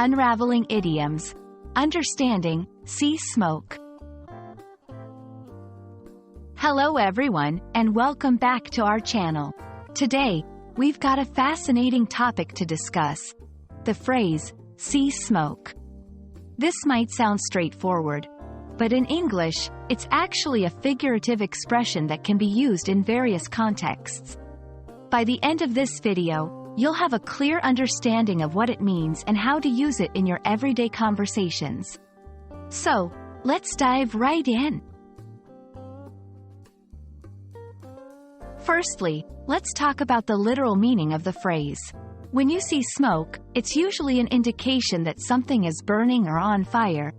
Unraveling Idioms. Understanding, see smoke. Hello everyone, and welcome back to our channel. Today, we've got a fascinating topic to discuss. The phrase, see smoke. This might sound straightforward, but in English, it's actually a figurative expression that can be used in various contexts. By the end of this video, you'll have a clear understanding of what it means and how to use it in your everyday conversations. So, let's dive right in. Firstly, let's talk about the literal meaning of the phrase. When you see smoke, it's usually an indication that something is burning or on fire.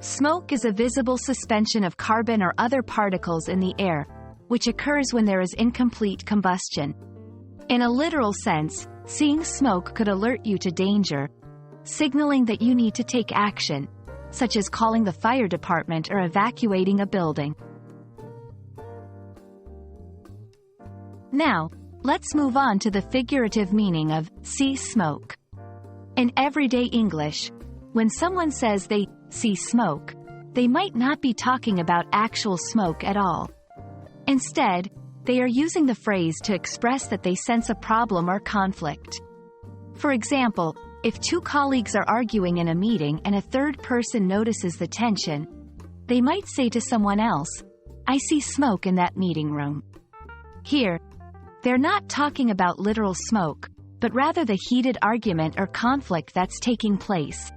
Smoke is a visible suspension of carbon or other particles in the air, which occurs when there is incomplete combustion. In a literal sense, seeing smoke could alert you to danger, signaling that you need to take action, such as calling the fire department or evacuating a building. Now, let's move on to the figurative meaning of see smoke. In everyday English, when someone says they see smoke, they might not be talking about actual smoke at all. Instead, they are using the phrase to express that they sense a problem or conflict. For example, if two colleagues are arguing in a meeting and a third person notices the tension, they might say to someone else, "I see smoke in that meeting room." Here, they're not talking about literal smoke, but rather the heated argument or conflict that's taking place.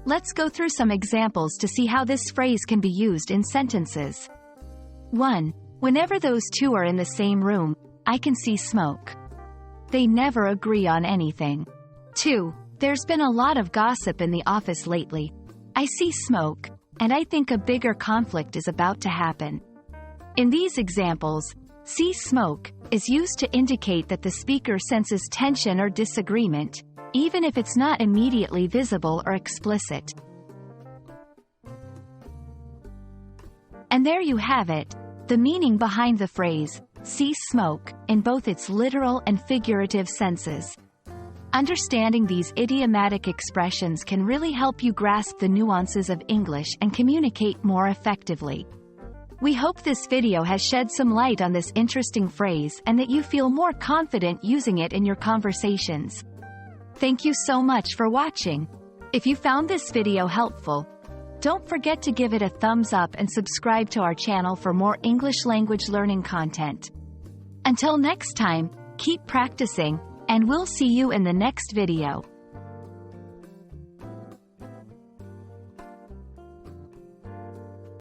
Let's go through some examples to see how this phrase can be used in sentences. 1. Whenever those two are in the same room, I can see smoke. They never agree on anything. 2. There's been a lot of gossip in the office lately. I see smoke, and I think a bigger conflict is about to happen. In these examples, see smoke is used to indicate that the speaker senses tension or disagreement, even if it's not immediately visible or explicit. And there you have it, the meaning behind the phrase, see smoke, in both its literal and figurative senses. Understanding these idiomatic expressions can really help you grasp the nuances of English and communicate more effectively. We hope this video has shed some light on this interesting phrase and that you feel more confident using it in your conversations. Thank you so much for watching. If you found this video helpful, don't forget to give it a thumbs up and subscribe to our channel for more English language learning content. Until next time, keep practicing, and we'll see you in the next video.